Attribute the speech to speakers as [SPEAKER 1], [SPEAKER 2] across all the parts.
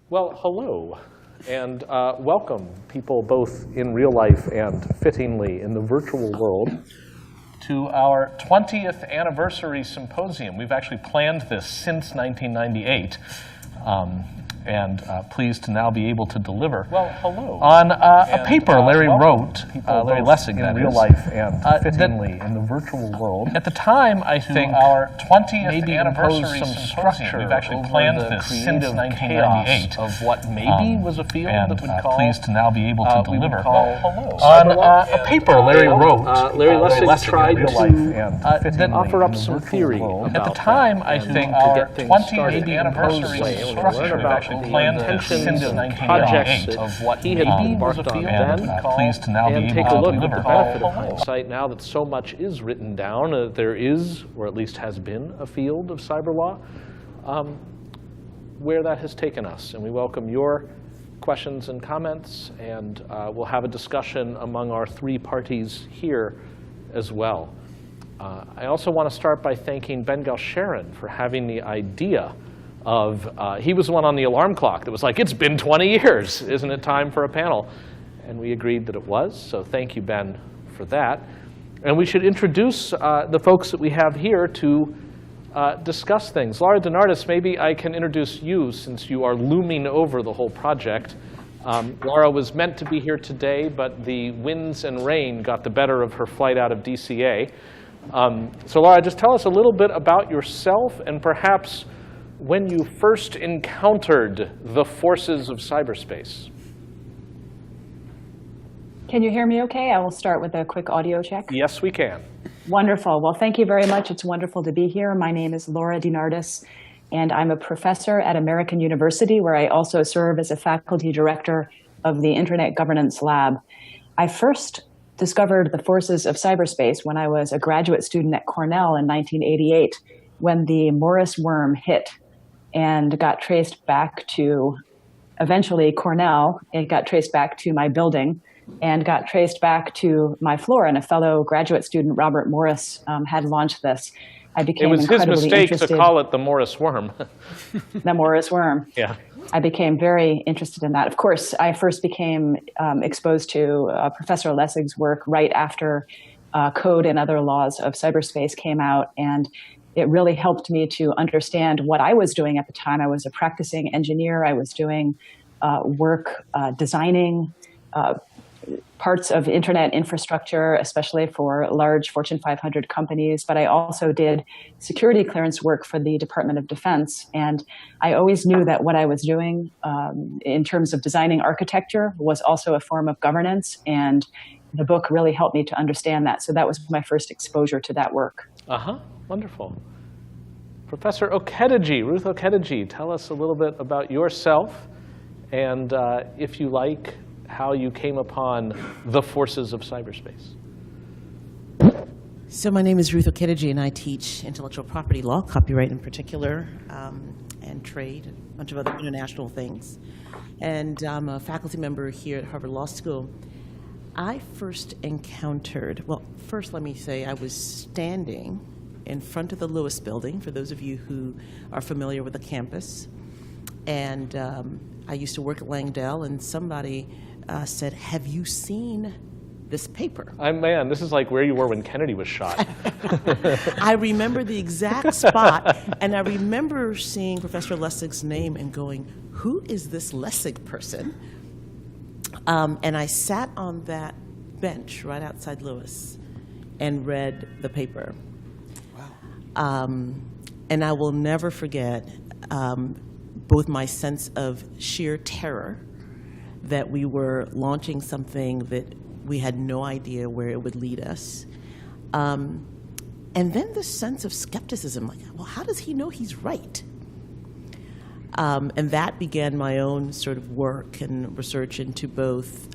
[SPEAKER 1] Well, hello, and welcome, people both in real life and fittingly in the virtual world, to our 20th anniversary symposium. We've actually planned this since 1998. And pleased to now be able to deliver on a paper Larry wrote, Larry Lessig, in real life and fittingly in the virtual world. At the time, I think our 20th anniversary some structure. We've actually planned this since 1998 of what maybe was a field that would call. Pleased to now be able to deliver on a paper Larry wrote. Larry Lessig tried to offer up some theory. At the time, I think our 20th anniversary structure. We've actually planned intentions and projects of what he had embarked on then, pleased to now and take a look at the benefit of hindsight now that so much is written down. There is, or at least has been, a field of cyber law, where that has taken us. And we welcome your questions and comments, and we'll have a discussion among our three parties here as well. I also want to start by thanking Ben Galsharon for having the idea of, he was the one on the alarm clock that was like, it's been 20 years, isn't it time for a panel? And we agreed that it was, so thank you, Ben, for that. And we should introduce the folks that we have here to discuss things. Laura DeNardis, maybe I can introduce you since you are looming over the whole project. Laura was meant to be here today, but the winds and rain got the better of her flight out of DCA. So Laura, just tell us a little bit about yourself and perhaps when you first encountered the forces of cyberspace.
[SPEAKER 2] Can you hear me okay? I will start with a quick audio check.
[SPEAKER 1] Yes, we can.
[SPEAKER 2] Wonderful. Well, thank you very much. It's wonderful to be here. My name is Laura DeNardis, and I'm a professor at American University, where I also serve as a faculty director of the Internet Governance Lab. I first discovered the forces of cyberspace when I was a graduate student at Cornell in 1988, when the Morris worm hit and got traced back to, eventually, Cornell. It got traced back to my building and got traced back to my floor. And a fellow graduate student, Robert Morris, had launched this. I became incredibly interested. It was his mistake to call it the Morris worm. The Morris worm. Yeah. I became very interested in that. Of course, I first became exposed to Professor Lessig's work right after Code and Other Laws of Cyberspace came out, and it really helped me to understand what I was doing at the time. I was a practicing engineer. I was doing work designing parts of internet infrastructure, especially for large Fortune 500 companies. But I also did security clearance work for the Department of Defense. And I always knew that what I was doing in terms of designing architecture was also a form of governance. And the book really helped me to understand that. So that was my first exposure to that work. Uh-huh. Wonderful. Professor Okediji, Ruth Okediji, tell us a little bit about yourself and, if you like, how you came upon the forces of cyberspace.
[SPEAKER 3] So my name is Ruth Okediji, and I teach intellectual property law, copyright in particular, and trade, and a bunch of other international things. And I'm a faculty member here at Harvard Law School. I first encountered, well, first let me say I was standing in front of the Lewis building, for those of you who are familiar with the campus. And I used to work at Langdell, and somebody said, have you seen this paper?
[SPEAKER 1] Man, this is like where you were when Kennedy was shot.
[SPEAKER 3] I remember the exact spot, and I remember seeing Professor Lessig's name and going, who is this Lessig person? And I sat on that bench right outside Lewis and read the paper. Wow. And I will never forget both my sense of sheer terror that we were launching something that we had no idea where it would lead us. And then this sense of skepticism, like, well, how does he know he's right? And that began my own sort of work and research into both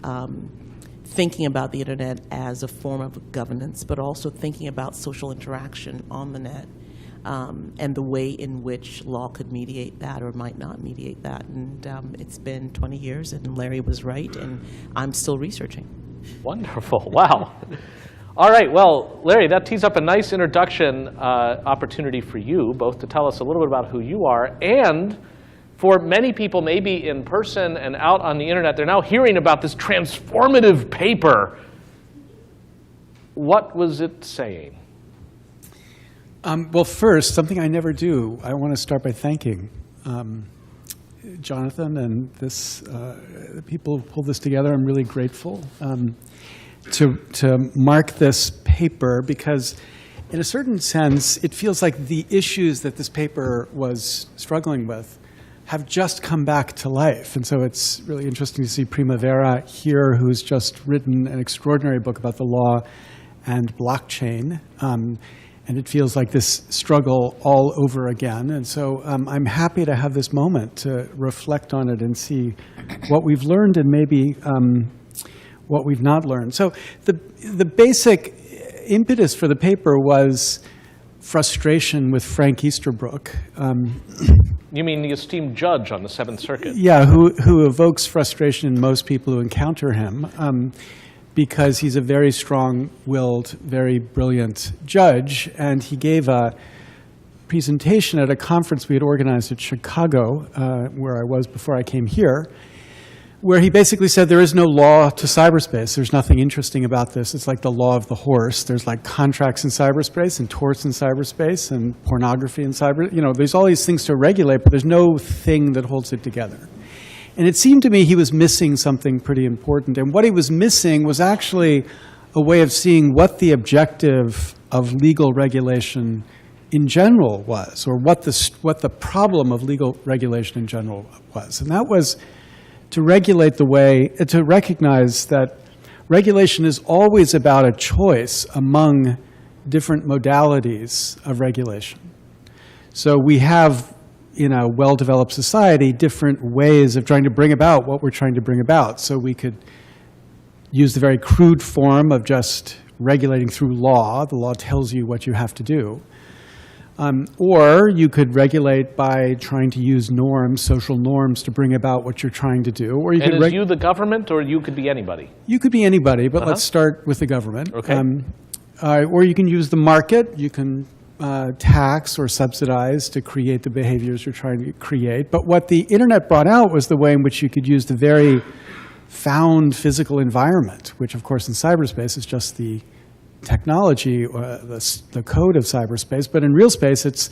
[SPEAKER 3] thinking about the internet as a form of governance, but also thinking about social interaction on the net, and the way in which law could mediate that or might not mediate that. And it's been 20 years, and Larry was right, and I'm still researching.
[SPEAKER 1] Wonderful. Wow. All right. Well, Larry, that tees up a nice introduction opportunity for you, both to tell us a little bit about who you are and for many people, maybe in person and out on the internet, they're now hearing about this transformative paper. What was it saying?
[SPEAKER 4] Well, first, something I never do, I want to start by thanking Jonathan and the people who pulled this together. I'm really grateful to mark this paper because, in a certain sense, it feels like the issues that this paper was struggling with have just come back to life. And so it's really interesting to see Primavera here, who's just written an extraordinary book about the law and blockchain. And it feels like this struggle all over again. And so I'm happy to have this moment to reflect on it and see what we've learned and maybe what we've not learned. So the basic impetus for the paper was frustration with Frank Easterbrook.
[SPEAKER 1] You mean the esteemed judge on the Seventh Circuit?
[SPEAKER 4] Yeah, who evokes frustration in most people who encounter him. Because he's a very strong-willed, very brilliant judge, and he gave a presentation at a conference we had organized at Chicago, where I was before I came here, where he basically said there is no law to cyberspace. There's nothing interesting about this. It's like the law of the horse. There's like contracts in cyberspace and torts in cyberspace and pornography in cyber. You know, there's all these things to regulate, but there's no thing that holds it together. And it seemed to me he was missing something pretty important. And what he was missing was actually a way of seeing what the objective of legal regulation in general was, or what the problem of legal regulation in general was. And that was to regulate the way, to recognize that regulation is always about a choice among different modalities of regulation. So we have, in a well-developed society, different ways of trying to bring about what we're trying to bring about. So we could use the very crude form of just regulating through law. The law tells you what you have to do. Or you could regulate by trying to use norms, social norms, to bring about what you're trying to do. Or you
[SPEAKER 1] And
[SPEAKER 4] could
[SPEAKER 1] is you the government, or you could be anybody?
[SPEAKER 4] You could be anybody, but let's start with the government.
[SPEAKER 1] Okay.
[SPEAKER 4] Or you can use the market. You can tax or subsidize to create the behaviors you're trying to create. But what the internet brought out was the way in which you could use the very found physical environment, which of course in cyberspace is just the technology, the code of cyberspace. But in real space, it's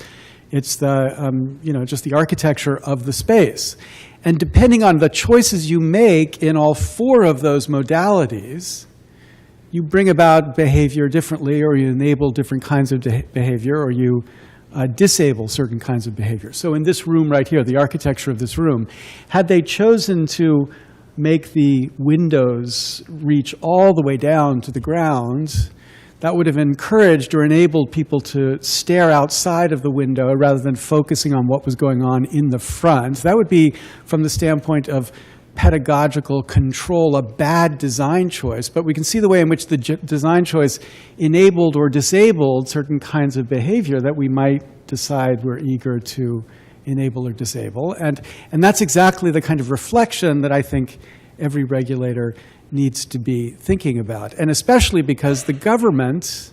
[SPEAKER 4] the just the architecture of the space. And depending on the choices you make in all four of those modalities, you bring about behavior differently, or you enable different kinds of behavior, or you disable certain kinds of behavior. So in this room right here, the architecture of this room, had they chosen to make the windows reach all the way down to the ground, that would have encouraged or enabled people to stare outside of the window rather than focusing on what was going on in the front. That would be, from the standpoint of pedagogical control, a bad design choice. But we can see the way in which the design choice enabled or disabled certain kinds of behavior that we might decide we're eager to enable or disable. And that's exactly the kind of reflection that I think every regulator needs to be thinking about. And especially because the government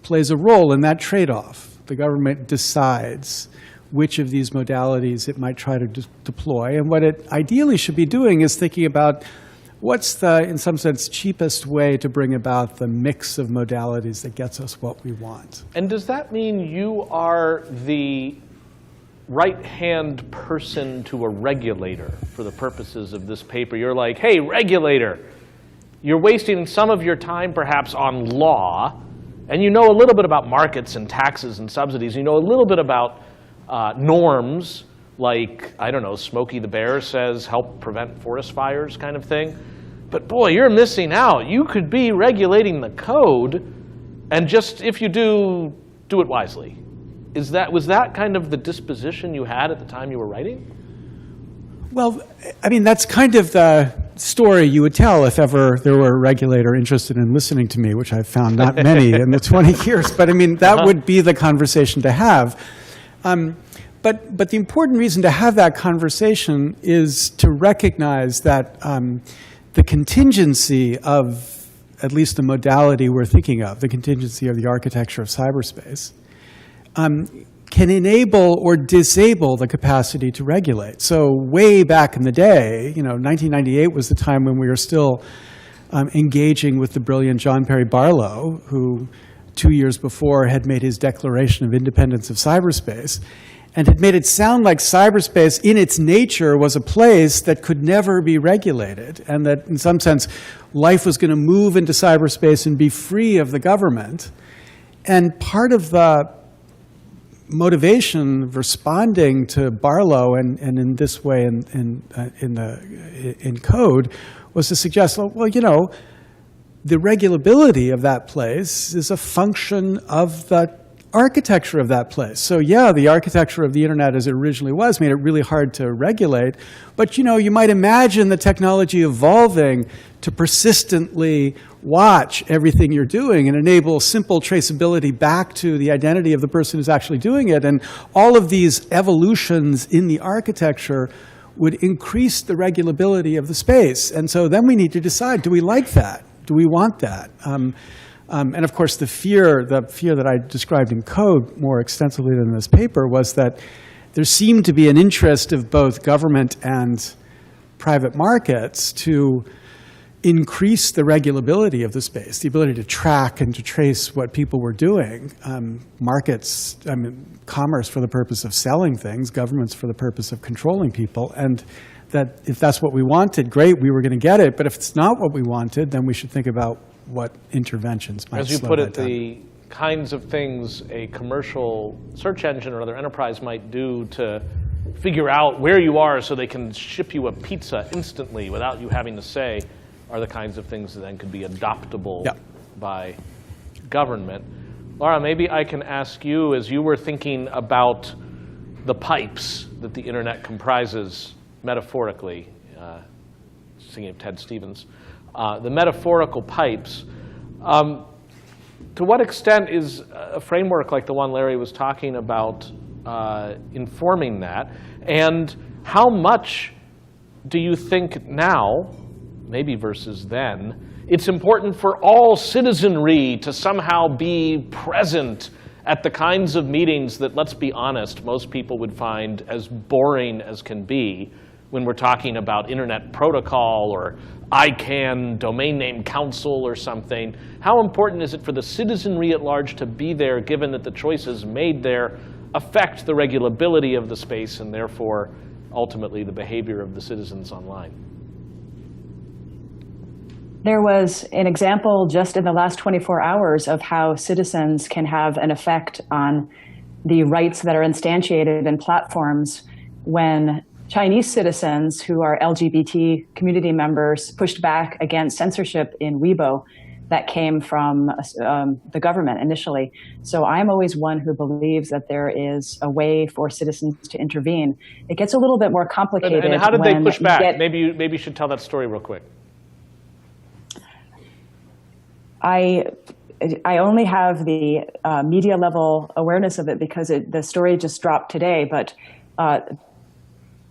[SPEAKER 4] plays a role in that trade-off. The government decides which of these modalities it might try to deploy. And what it ideally should be doing is thinking about what's the, in some sense, cheapest way to bring about the mix of modalities that gets us what we want.
[SPEAKER 1] And does that mean you are the right-hand person to a regulator for the purposes of this paper? You're like, hey, regulator, you're wasting some of your time perhaps on law, and you know a little bit about markets and taxes and subsidies. You know a little bit about norms, like, I don't know, Smokey the Bear says help prevent forest fires kind of thing. But boy, you're missing out. You could be regulating the code, and just, if you do, do it wisely. Was that kind of the disposition you had at the time you were writing?
[SPEAKER 4] Well, I mean, that's kind of the story you would tell if ever there were a regulator interested in listening to me, which I've found not many in the 20 years. But I mean, that would be the conversation to have. But the important reason to have that conversation is to recognize that the contingency of at least the modality we're thinking of, the contingency of the architecture of cyberspace, can enable or disable the capacity to regulate. So way back in the day, 1998 was the time when we were still engaging with the brilliant John Perry Barlow, who 2 years before had made his declaration of independence of cyberspace, and had made it sound like cyberspace in its nature was a place that could never be regulated, and that in some sense life was going to move into cyberspace and be free of the government. And part of the motivation of responding to Barlow, and in this way in code, was to suggest, well, the regulability of that place is a function of the architecture of that place. So yeah, the architecture of the internet as it originally was made it really hard to regulate, but you might imagine the technology evolving to persistently watch everything you're doing and enable simple traceability back to the identity of the person who's actually doing it. And all of these evolutions in the architecture would increase the regulability of the space. And so then we need to decide, do we like that? Do we want that? And of course, the fear that I described in code more extensively than this paper was that there seemed to be an interest of both government and private markets to increase the regulability of the space, the ability to track and to trace what people were doing. Markets, commerce for the purpose of selling things, governments for the purpose of controlling people. And that if that's what we wanted, great, we were going to get it. But if it's not what we wanted, then we should think about what interventions might
[SPEAKER 1] As you
[SPEAKER 4] slow
[SPEAKER 1] put
[SPEAKER 4] that
[SPEAKER 1] it,
[SPEAKER 4] down.
[SPEAKER 1] the kinds of things a commercial search engine or other enterprise might do to figure out where you are so they can ship you a pizza instantly without you having to say are the kinds of things that then could be adoptable by government. Laura, maybe I can ask you, as you were thinking about the pipes that the internet comprises metaphorically, thinking of Ted Stevens, the metaphorical pipes, to what extent is a framework like the one Larry was talking about informing that? And how much do you think now, maybe versus then, it's important for all citizenry to somehow be present at the kinds of meetings that, let's be honest, most people would find as boring as can be when we're talking about internet protocol or ICANN, domain name council or something? How important is it for the citizenry at large to be there, given that the choices made there affect the regulability of the space and therefore ultimately the behavior of the citizens online?
[SPEAKER 2] There was an example just in the last 24 hours of how citizens can have an effect on the rights that are instantiated in platforms when Chinese citizens who are LGBT community members pushed back against censorship in Weibo that came from the government initially. So I'm always one who believes that there is a way for citizens to intervene. It gets a little bit more complicated.
[SPEAKER 1] And how did they push back?
[SPEAKER 2] Maybe
[SPEAKER 1] you should tell that story real quick.
[SPEAKER 2] I only have the media level awareness of it because the story just dropped today. But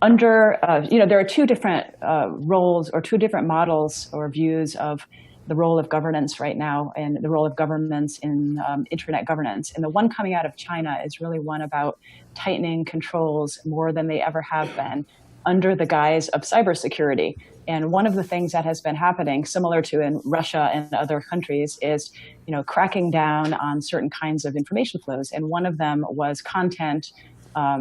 [SPEAKER 2] there are two different roles or two different models or views of the role of governance right now and the role of governments in internet governance. And the one coming out of China is really one about tightening controls more than they ever have been under the guise of cybersecurity. And one of the things that has been happening, similar to in Russia and other countries, is cracking down on certain kinds of information flows. And one of them was content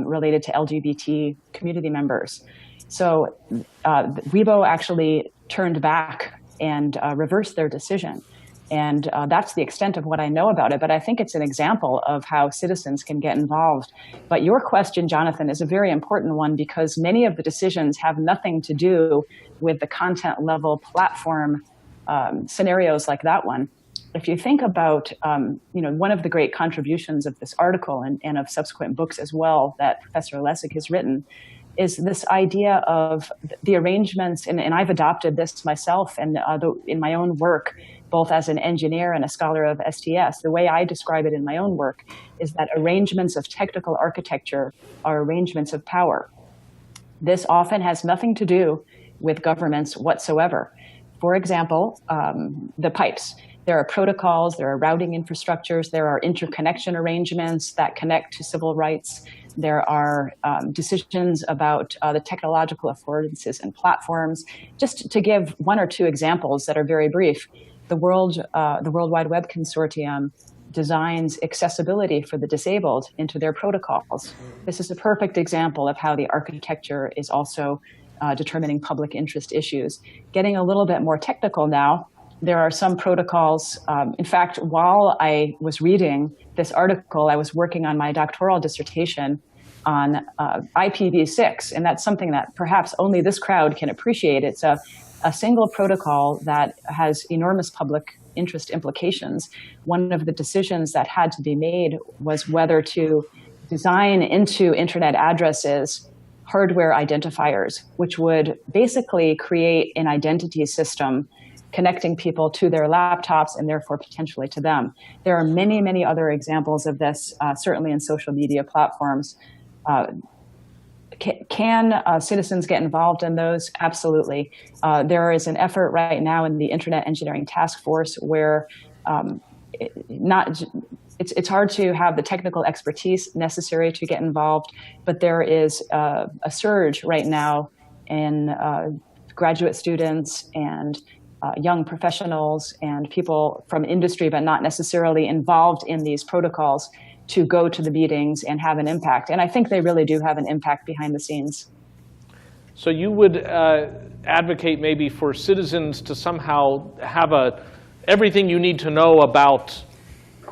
[SPEAKER 2] related to LGBT community members. So Weibo actually turned back and reversed their decision. And that's the extent of what I know about it. But I think it's an example of how citizens can get involved. But your question, Jonathan, is a very important one because many of the decisions have nothing to do with the content level platform scenarios like that one. If you think about, one of the great contributions of this article and of subsequent books as well that Professor Lessig has written is this idea of the arrangements, and I've adopted this myself and in my own work, both as an engineer and a scholar of STS. The way I describe it in my own work is that arrangements of technical architecture are arrangements of power. This often has nothing to do with governments whatsoever. For example, the pipes. There are protocols, there are routing infrastructures, there are interconnection arrangements that connect to civil rights. There are decisions about the technological affordances and platforms. Just to give one or two examples that are very brief, the World Wide Web Consortium designs accessibility for the disabled into their protocols. This is a perfect example of how the architecture is also determining public interest issues. Getting a little bit more technical now, there are some protocols. In fact, while I was reading this article, I was working on my doctoral dissertation on IPv6, and that's something that perhaps only this crowd can appreciate. It's a single protocol that has enormous public interest implications. One of the decisions that had to be made was whether to design into internet addresses hardware identifiers, which would basically create an identity system connecting people to their laptops and therefore potentially to them. There are many, many other examples of this, certainly in social media platforms. Can citizens get involved in those? Absolutely. There is an effort right now in the Internet Engineering Task Force where it's hard to have the technical expertise necessary to get involved, but there is a surge right now in graduate students and young professionals and people from industry, but not necessarily involved in these protocols, to go to the meetings and have an impact. And I think they really do have an impact behind the scenes.
[SPEAKER 1] So you would advocate maybe for citizens to somehow have everything you need to know about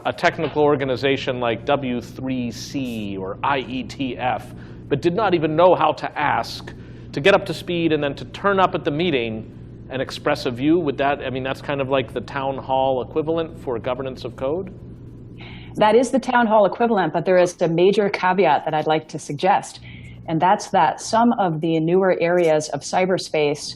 [SPEAKER 1] a technical organization like W3C or IETF, but did not even know how to ask, to get up to speed and then to turn up at the meeting and express a view? Would that, I mean, that's kind of like the town hall equivalent for governance of code?
[SPEAKER 2] That is the town hall equivalent, but there is a major caveat that I'd like to suggest, and that's that some of the newer areas of cyberspace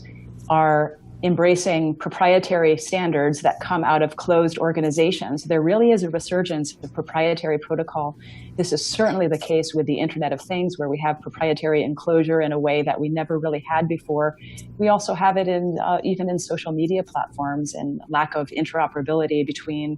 [SPEAKER 2] are embracing proprietary standards that come out of closed organizations. There really is a resurgence of proprietary protocol. This is certainly the case with the Internet of Things, where we have proprietary enclosure in a way that we never really had before. We also have it in even in social media platforms, and lack of interoperability between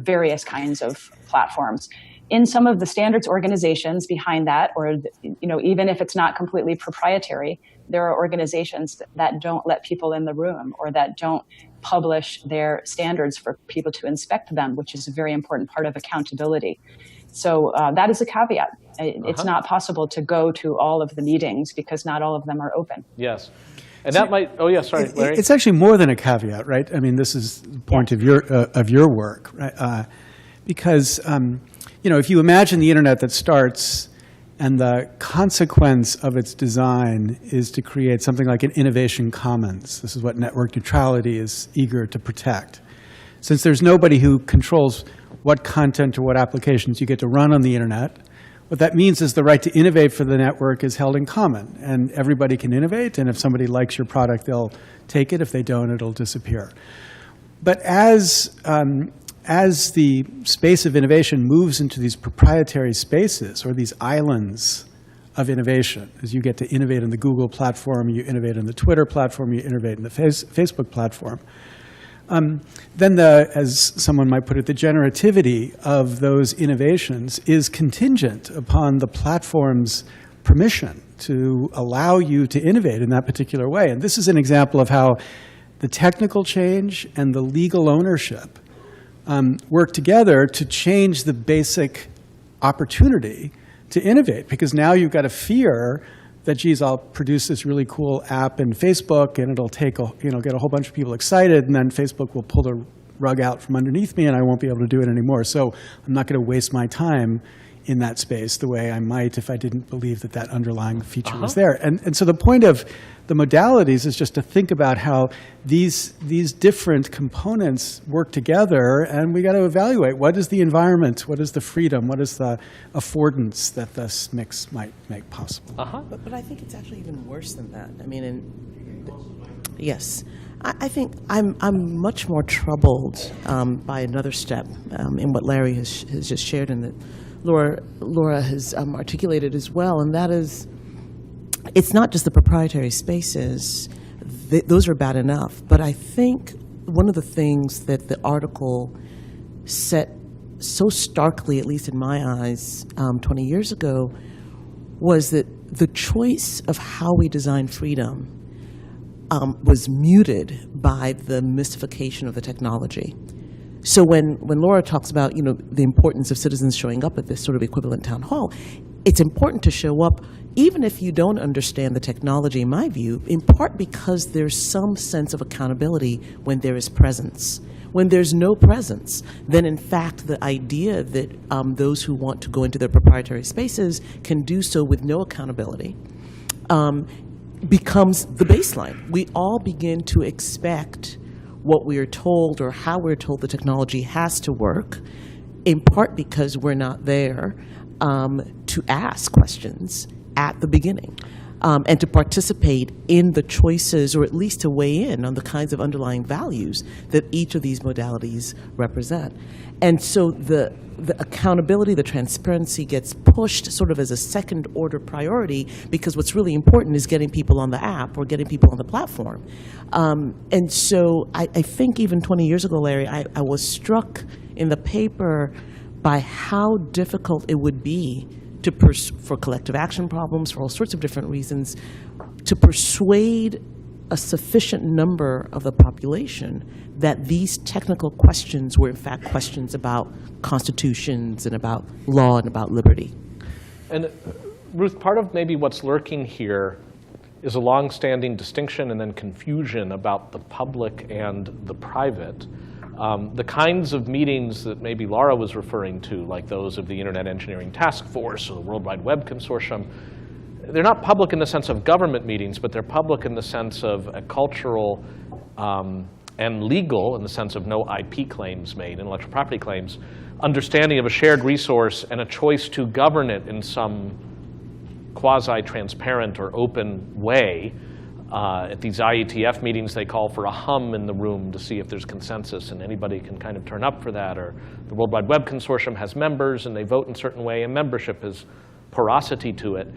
[SPEAKER 2] various kinds of platforms. In some of the standards organizations behind that, or even if it's not completely proprietary, there are organizations that don't let people in the room or that don't publish their standards for people to inspect them, which is a very important part of accountability. So that is a caveat. It's not possible to go to all of the meetings because not all of them are open.
[SPEAKER 1] Yes. And that might, oh yeah, sorry, Larry.
[SPEAKER 4] It's actually more than a caveat, right? I mean, this is the point of your work, right? Because, if you imagine the internet that starts and the consequence of its design is to create something like an innovation commons. This is what network neutrality is eager to protect. Since there's nobody who controls what content or what applications you get to run on the internet, what that means is the right to innovate for the network is held in common, and everybody can innovate, and if somebody likes your product, they'll take it. If they don't, it'll disappear. But as the space of innovation moves into these proprietary spaces, or these islands of innovation, as you get to innovate in the Google platform, you innovate in the Twitter platform, you innovate in the Facebook platform, then as someone might put it, the generativity of those innovations is contingent upon the platform's permission to allow you to innovate in that particular way. And this is an example of how the technical change and the legal ownership work together to change the basic opportunity to innovate. Because now you've got a fear that, geez, I'll produce this really cool app in Facebook and it'll get a whole bunch of people excited, and then Facebook will pull the rug out from underneath me and I won't be able to do it anymore. So I'm not going to waste my time in that space the way I might if I didn't believe that underlying feature was there. And so the point of the modalities is just to think about how these different components work together, and we got to evaluate what is the environment, what is the freedom, what is the affordance that this mix might make possible.
[SPEAKER 3] But I think it's actually even worse than that. I mean, yes. I think I'm much more troubled by another step in what Larry has just shared and that Laura has articulated as well, and that is, it's not just the proprietary spaces. Those are bad enough, but I think one of the things that the article set so starkly, at least in my eyes, 20 years ago, was that the choice of how we design freedom was muted by the mystification of the technology. So when Laura talks about, the importance of citizens showing up at this sort of equivalent town hall, it's important to show up even if you don't understand the technology, in my view, in part because there's some sense of accountability when there is presence. When there's no presence, then in fact the idea that those who want to go into their proprietary spaces can do so with no accountability becomes the baseline. We all begin to expect what we are told or how we're told the technology has to work, in part because we're not there to ask questions at the beginning and to participate in the choices, or at least to weigh in on the kinds of underlying values that each of these modalities represent. And so the accountability, the transparency gets pushed sort of as a second order priority, because what's really important is getting people on the app or getting people on the platform. And so I think even 20 years ago, Larry, I was struck in the paper by how difficult it would be for collective action problems, for all sorts of different reasons, to persuade a sufficient number of the population that these technical questions were in fact questions about constitutions and about law and about liberty.
[SPEAKER 1] And Ruth, part of maybe what's lurking here is a long-standing distinction and then confusion about the public and the private. The kinds of meetings that maybe Laura was referring to, like those of the Internet Engineering Task Force or the World Wide Web Consortium, they're not public in the sense of government meetings, but they're public in the sense of a cultural and legal, in the sense of no IP claims made, intellectual property claims, understanding of a shared resource and a choice to govern it in some quasi-transparent or open way. At these IETF meetings, they call for a hum in the room to see if there's consensus, and anybody can kind of turn up for that. Or the World Wide Web Consortium has members, and they vote in a certain way, and membership has porosity to it.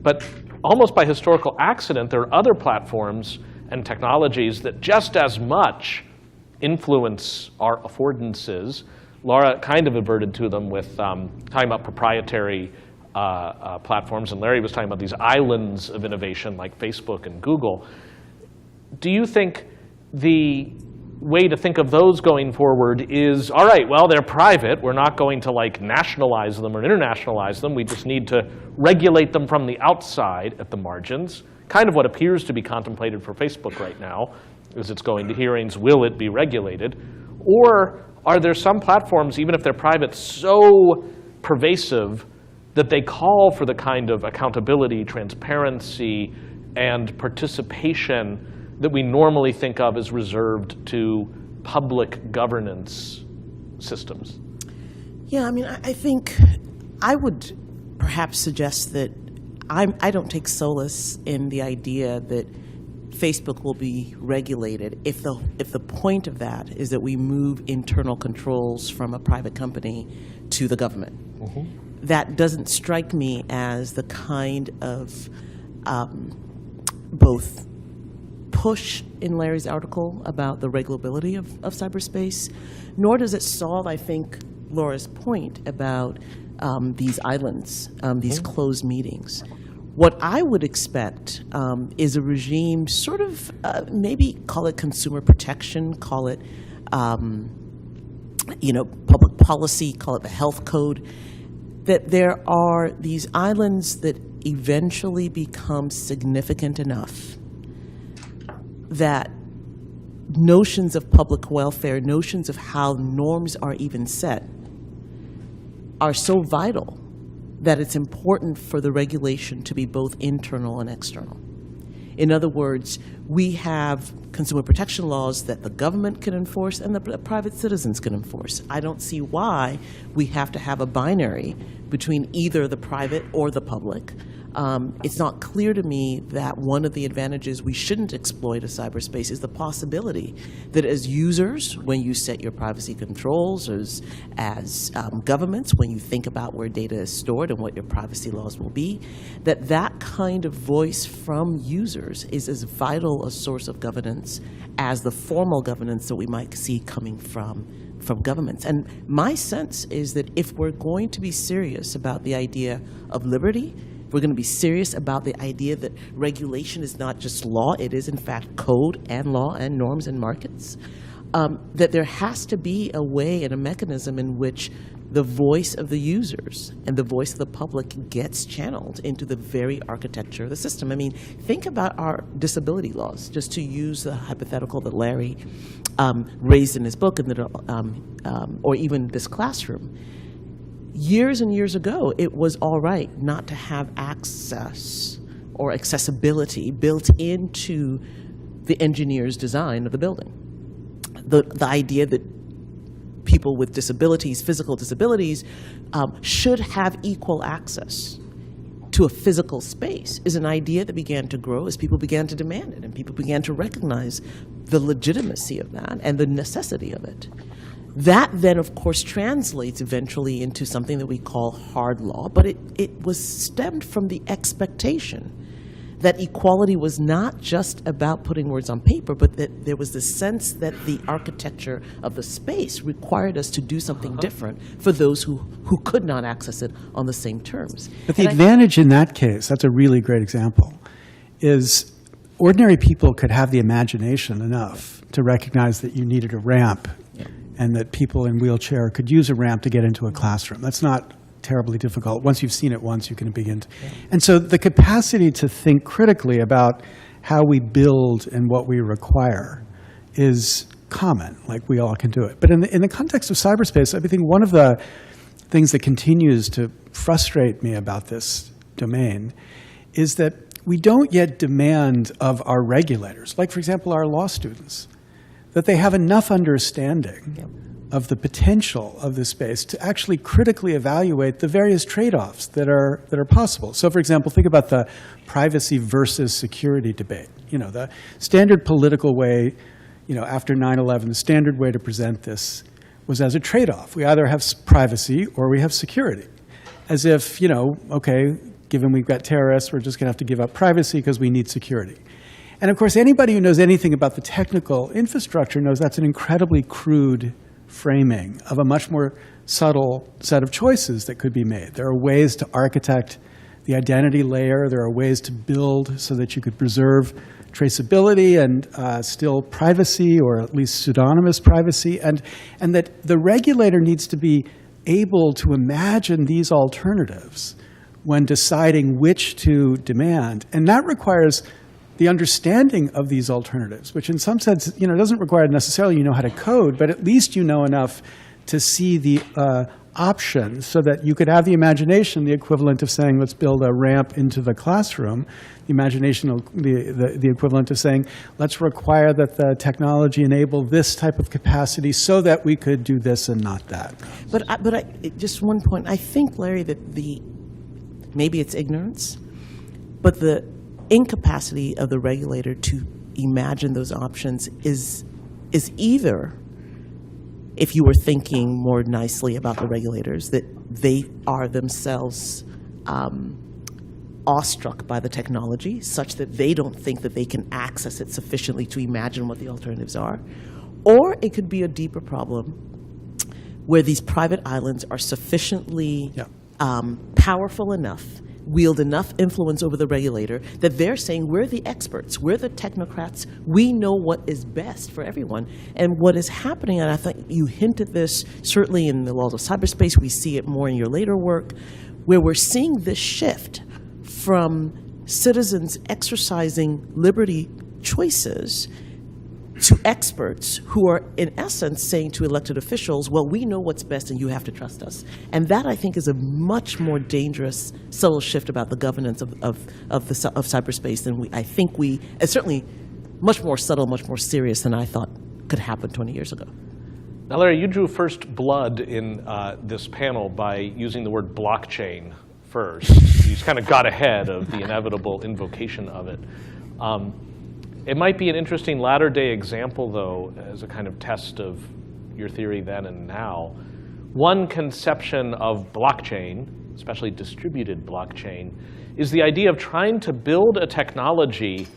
[SPEAKER 1] But almost by historical accident, there are other platforms and technologies that just as much influence our affordances. Laura kind of adverted to them with talking about proprietary platforms, and Larry was talking about these islands of innovation like Facebook and Google. Do you think the way to think of those going forward is, all right, well, they're private. We're not going to like nationalize them or internationalize them. We just need to regulate them from the outside at the margins. Kind of what appears to be contemplated for Facebook right now is it's going to hearings, will it be regulated? Or are there some platforms, even if they're private, so pervasive that they call for the kind of accountability, transparency, and participation that we normally think of as reserved to public governance systems?
[SPEAKER 3] Yeah, I mean, I think I would perhaps suggest that I don't take solace in the idea that Facebook will be regulated if the point of that is that we move internal controls from a private company to the government. Mm-hmm. That doesn't strike me as the kind of both push in Larry's article about the regulability of cyberspace, nor does it solve, I think, Laura's point about these islands, these closed meetings. What I would expect is a regime sort of, maybe call it consumer protection, call it public policy, call it the health code, that there are these islands that eventually become significant enough that notions of public welfare, notions of how norms are even set, are so vital that it's important for the regulation to be both internal and external. In other words, we have consumer protection laws that the government can enforce and the private citizens can enforce. I don't see why we have to have a binary between either the private or the public. It's not clear to me that one of the advantages we shouldn't exploit of cyberspace is the possibility that as users, when you set your privacy controls, as governments, when you think about where data is stored and what your privacy laws will be, that kind of voice from users is as vital a source of governance as the formal governance that we might see coming from governments. And my sense is that if we're going to be serious about the idea of liberty, we're going to be serious about the idea that regulation is not just law, it is in fact code and law and norms and markets, that there has to be a way and a mechanism in which the voice of the users and the voice of the public gets channeled into the very architecture of the system. I mean, think about our disability laws, just to use the hypothetical that Larry raised in his book, and or even this classroom. Years and years ago, it was all right not to have access or accessibility built into the engineer's design of the building. The idea that people with disabilities, physical disabilities, should have equal access to a physical space is an idea that began to grow as people began to demand it and people began to recognize the legitimacy of that and the necessity of it. That then, of course, translates eventually into something that we call hard law, but it was stemmed from the expectation that equality was not just about putting words on paper, but that there was the sense that the architecture of the space required us to do something different for those who could not access it on the same terms.
[SPEAKER 4] But the advantage in that case, that's a really great example, is ordinary people could have the imagination enough to recognize that you needed a ramp and that people in wheelchair could use a ramp to get into a classroom. That's not terribly difficult. Once you've seen it once, you can begin to. And so the capacity to think critically about how we build and what we require is common, like we all can do it. But in the context of cyberspace, I think one of the things that continues to frustrate me about this domain is that we don't yet demand of our regulators, like, for example, our law students, that they have enough understanding of the potential of this space to actually critically evaluate the various trade-offs that are possible. So, for example, think about the privacy versus security debate. You know, the standard political way, you know, after 9/11, the standard way to present this was as a trade-off. We either have privacy or we have security. As if, you know, okay, given we've got terrorists, we're just going to have to give up privacy because we need security. And of course, anybody who knows anything about the technical infrastructure knows that's an incredibly crude framing of a much more subtle set of choices that could be made. There are ways to architect the identity layer. There are ways to build so that you could preserve traceability and still privacy, or at least pseudonymous privacy, and that the regulator needs to be able to imagine these alternatives when deciding which to demand. And that requires the understanding of these alternatives, which in some sense, you know, doesn't require necessarily you know how to code, but at least you know enough to see the options so that you could have the imagination, the equivalent of saying, let's build a ramp into the classroom, the imagination, the equivalent of saying, let's require that the technology enable this type of capacity so that we could do this and not that.
[SPEAKER 3] But just one point, I think, Larry, that maybe it's ignorance, but the incapacity of the regulator to imagine those options is either, if you were thinking more nicely about the regulators, that they are themselves awestruck by the technology such that they don't think that they can access it sufficiently to imagine what the alternatives are. Or it could be a deeper problem where these private islands are sufficiently powerful enough, wield enough influence over the regulator, that they're saying, we're the experts, we're the technocrats, we know what is best for everyone. And what is happening, and I think you hinted this certainly in the laws of cyberspace, we see it more in your later work, where we're seeing this shift from citizens exercising liberty choices to experts who are, in essence, saying to elected officials, well, we know what's best and you have to trust us. And that, I think, is a much more dangerous, subtle shift about the governance of cyberspace than it's certainly much more subtle, much more serious than I thought could happen 20 years ago.
[SPEAKER 1] Now, Larry, you drew first blood in this panel by using the word blockchain first. He's kind of got ahead of the inevitable invocation of it. It might be an interesting latter-day example, though, as a kind of test of your theory then and now. One conception of blockchain, especially distributed blockchain, is the idea of trying to build a technology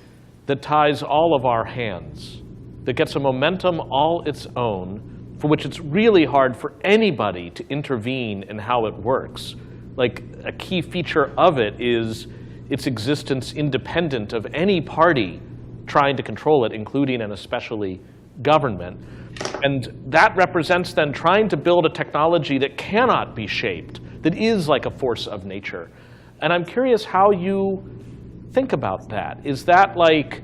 [SPEAKER 1] that ties all of our hands, that gets a momentum all its own, for which it's really hard for anybody to intervene in how it works. Like, a key feature of it is its existence independent of any party trying to control it, including and especially government. And that represents then trying to build a technology that cannot be shaped, that is like a force of nature. And I'm curious how you think about that. Is that like,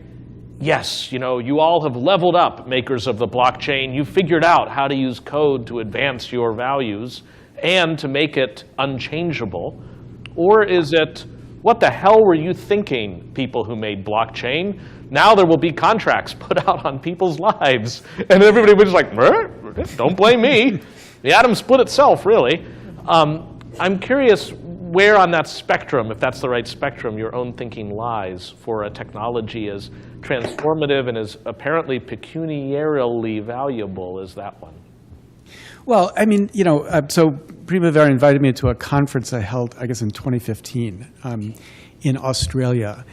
[SPEAKER 1] yes, you know, you all have leveled up, makers of the blockchain. You figured out how to use code to advance your values and to make it unchangeable? Or is it, what the hell were you thinking, people who made blockchain? Now there will be contracts put out on people's lives. And everybody was like, don't blame me. The atom split itself, really. I'm curious where on that spectrum, if that's the right spectrum, your own thinking lies for a technology as transformative and as apparently pecuniarily valuable as that one.
[SPEAKER 4] Well, I mean, you know, so Primavera invited me to a conference I held, I guess, in 2015 in Australia.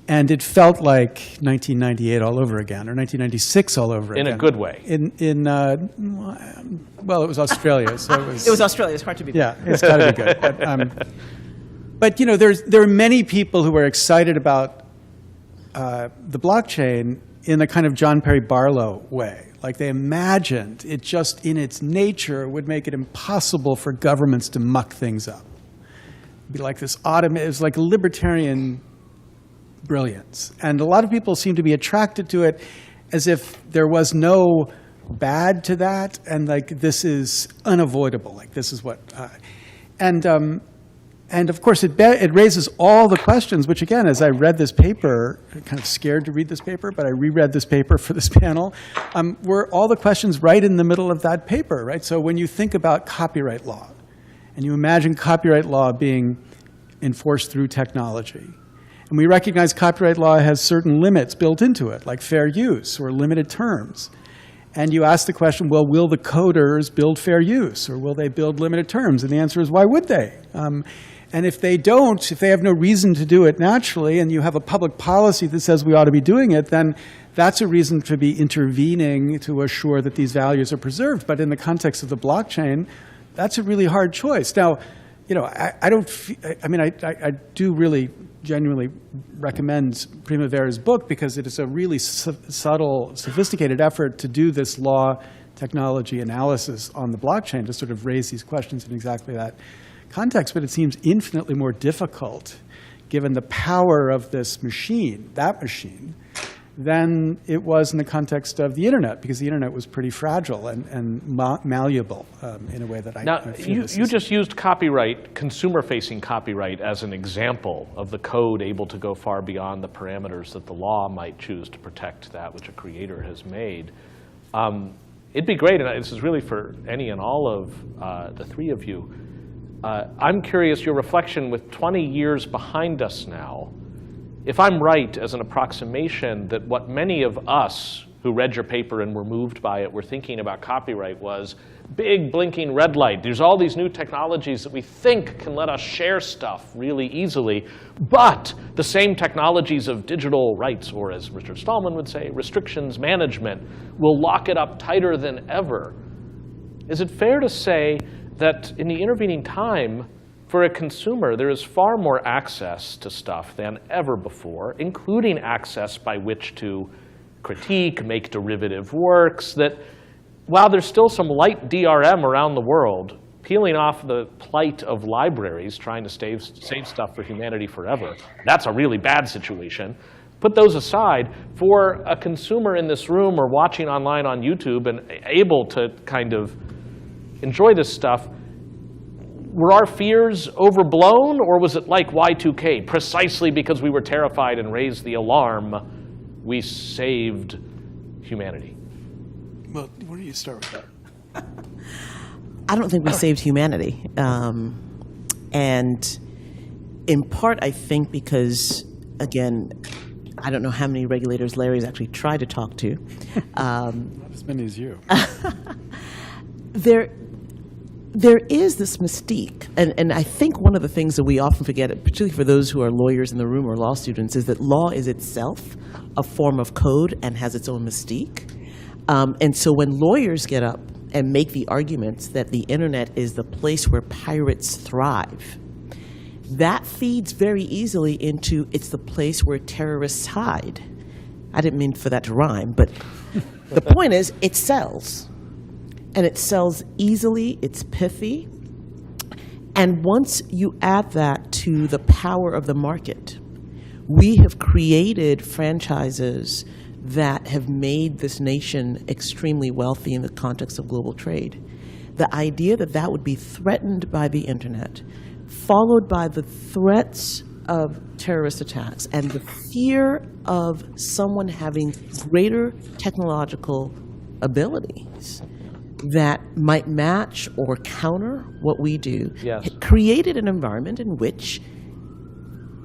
[SPEAKER 4] And it felt like 1998 all over again, or 1996 all over again.
[SPEAKER 1] In a good way.
[SPEAKER 4] Well, it was Australia, so it was...
[SPEAKER 3] It was Australia. It's hard to be
[SPEAKER 4] Yeah, it's got to be good. But you know, there are many people who are excited about the blockchain in the kind of John Perry Barlow way. Like, they imagined it just in its nature would make it impossible for governments to muck things up. It'd be like this it was like libertarian brilliance. And a lot of people seem to be attracted to it as if there was no bad to that, and like this is unavoidable. Like, this is what, and of course it raises all the questions, which again, as I read this paper, I'm kind of scared to read this paper, but I reread this paper for this panel, were all the questions right in the middle of that paper, right? So when you think about copyright law, and you imagine copyright law being enforced through technology, and we recognize copyright law has certain limits built into it, like fair use or limited terms. And you ask the question, well, will the coders build fair use, or will they build limited terms? And the answer is, why would they? And if they don't, if they have no reason to do it naturally, and you have a public policy that says we ought to be doing it, then that's a reason to be intervening to assure that these values are preserved. But in the context of the blockchain, that's a really hard choice. Now, you know, I do really genuinely recommend Primavera's book because it is a really subtle, sophisticated effort to do this law technology analysis on the blockchain to sort of raise these questions in exactly that context. But it seems infinitely more difficult, given the power of this machine, that machine, than it was in the context of the internet, because the internet was pretty fragile and malleable in a way that
[SPEAKER 1] now,
[SPEAKER 4] I feel
[SPEAKER 1] you just used copyright, consumer-facing copyright, as an example of the code able to go far beyond the parameters that the law might choose to protect that which a creator has made. It'd be great, and this is really for any and all of the three of you. I'm curious, your reflection with 20 years behind us now, if I'm right as an approximation that what many of us who read your paper and were moved by it were thinking about copyright was big blinking red light. There's all these new technologies that we think can let us share stuff really easily, but the same technologies of digital rights, or as Richard Stallman would say, restrictions management, will lock it up tighter than ever. Is it fair to say that in the intervening time, for a consumer, there is far more access to stuff than ever before, including access by which to critique, make derivative works, that while there's still some light DRM around the world, peeling off the plight of libraries trying to save stuff for humanity forever, that's a really bad situation. Put those aside, for a consumer in this room or watching online on YouTube and able to kind of enjoy this stuff, were our fears overblown, or was it like Y2K? Precisely because we were terrified and raised the alarm, we saved humanity.
[SPEAKER 4] Well, where do you start with that?
[SPEAKER 3] I don't think we saved humanity. And in part, I think because, again, I don't know how many regulators Larry's actually tried to talk to.
[SPEAKER 4] Not as many as you.
[SPEAKER 3] There is this mystique, and I think one of the things that we often forget, particularly for those who are lawyers in the room or law students, is that law is itself a form of code and has its own mystique. And so when lawyers get up and make the arguments that the internet is the place where pirates thrive, that feeds very easily into it's the place where terrorists hide. I didn't mean for that to rhyme, but the point is it sells. And it sells easily, it's pithy. And once you add that to the power of the market, we have created franchises that have made this nation extremely wealthy in the context of global trade. The idea that that would be threatened by the internet, followed by the threats of terrorist attacks and the fear of someone having greater technological abilities that might match or counter what we do,
[SPEAKER 1] Yes.
[SPEAKER 3] it created an environment in which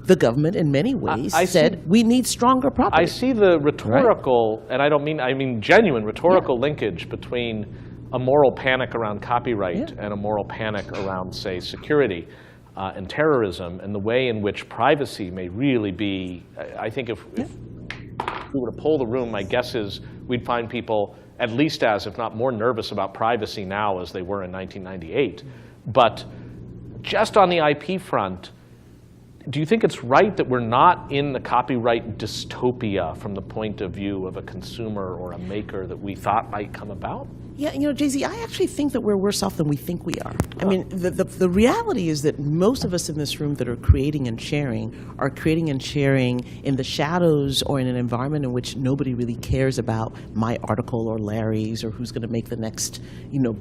[SPEAKER 3] the government, in many ways,
[SPEAKER 1] I
[SPEAKER 3] said
[SPEAKER 1] see-
[SPEAKER 3] we need stronger property.
[SPEAKER 1] I see the rhetorical, and I mean genuine rhetorical linkage between a moral panic around copyright and a moral panic around, say, security and terrorism, and the way in which privacy may really be. I think if we were to poll the room, my guess is we'd find people at least as, if not more, nervous about privacy now as they were in 1998. But just on the IP front, do you think it's right that we're not in the copyright dystopia from the point of view of a consumer or a maker that we thought might come about?
[SPEAKER 3] Yeah, you know, Jay-Z, I actually think that we're worse off than we think we are. I mean, the reality is that most of us in this room that are creating and sharing are creating and sharing in the shadows or in an environment in which nobody really cares about my article or Larry's or who's going to make the next,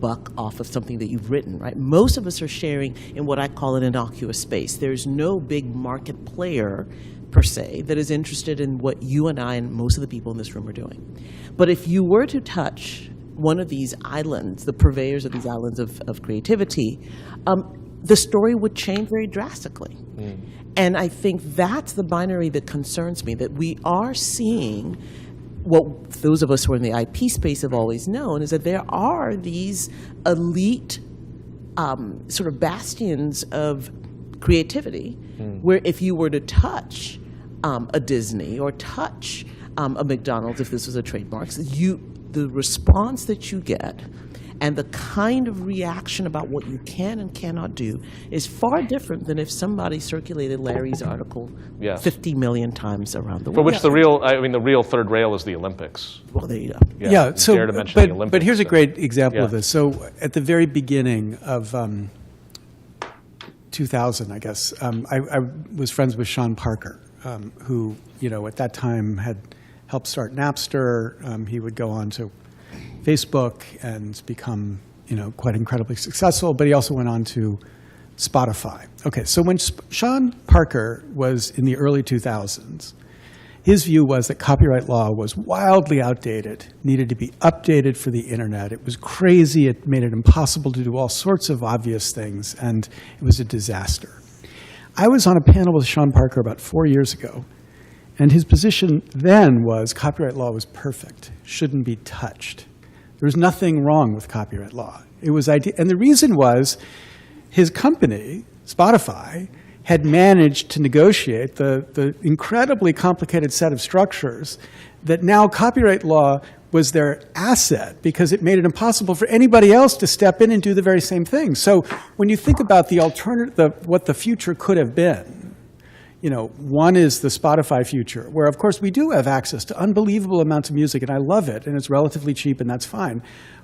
[SPEAKER 3] buck off of something that you've written, right? Most of us are sharing in what I call an innocuous space. There's no big market player per se that is interested in what you and I and most of the people in this room are doing. But if you were to touch one of these islands, the purveyors of these islands of creativity, the story would change very drastically. And I think that's the binary that concerns me, that we are seeing what those of us who are in the IP space have always known, is that there are these elite sort of bastions of creativity where if you were to touch a Disney or touch a McDonald's, if this was a trademark, the response that you get and the kind of reaction about what you can and cannot do is far different than if somebody circulated Larry's article 50 million times around the world.
[SPEAKER 1] For which the real third rail is the Olympics.
[SPEAKER 3] Well, there you go.
[SPEAKER 4] Yeah, so,
[SPEAKER 1] dare to mention the Olympics,
[SPEAKER 4] but here's a great example of
[SPEAKER 1] Yeah.
[SPEAKER 4] this. So at the very beginning of 2000, I guess, I was friends with Sean Parker, who, at that time had helped start Napster. He would go on to Facebook and become, quite incredibly successful, but he also went on to Spotify. Okay, so when Sean Parker was in the early 2000s, his view was that copyright law was wildly outdated, needed to be updated for the internet. It was crazy, it made it impossible to do all sorts of obvious things, and it was a disaster. I was on a panel with Sean Parker about 4 years ago, and his position then was copyright law was perfect, shouldn't be touched. There was nothing wrong with copyright law. It was and the reason was his company, Spotify, had managed to negotiate the incredibly complicated set of structures that now copyright law was their asset because it made it impossible for anybody else to step in and do the very same thing. So when you think about the alternative, what the future could have been, one is the Spotify future, where of course we do have access to unbelievable amounts of music, and I love it, and it's relatively cheap, and that's fine.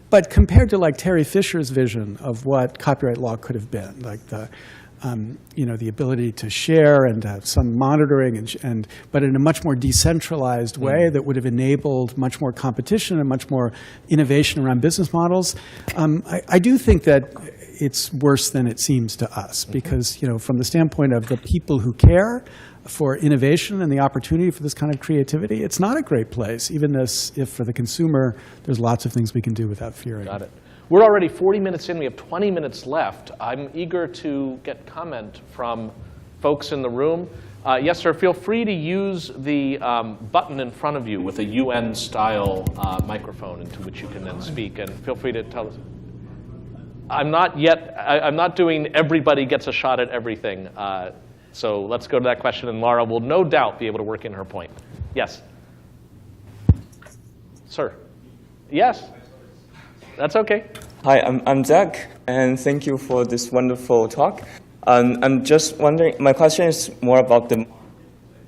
[SPEAKER 4] But compared to like Terry Fisher's vision of what copyright law could have been, like the ability to share and have some monitoring, but in a much more decentralized way that would have enabled much more competition and much more innovation around business models. I do think that it's worse than it seems to us because, from the standpoint of the people who care for innovation and the opportunity for this kind of creativity, it's not a great place, even if for the consumer, there's lots of things we can do without fearing.
[SPEAKER 1] Got it. We're already 40 minutes in. We have 20 minutes left. I'm eager to get comment from folks in the room. Yes, sir, feel free to use the button in front of you with a UN-style microphone into which you can then speak. And feel free to tell us. I'm not doing everybody gets a shot at everything. So let's go to that question, and Laura will no doubt be able to work in her point. Yes? Sir? Yes? That's okay.
[SPEAKER 5] Hi, I'm Zach, and thank you for this wonderful talk. I'm just wondering, my question is more about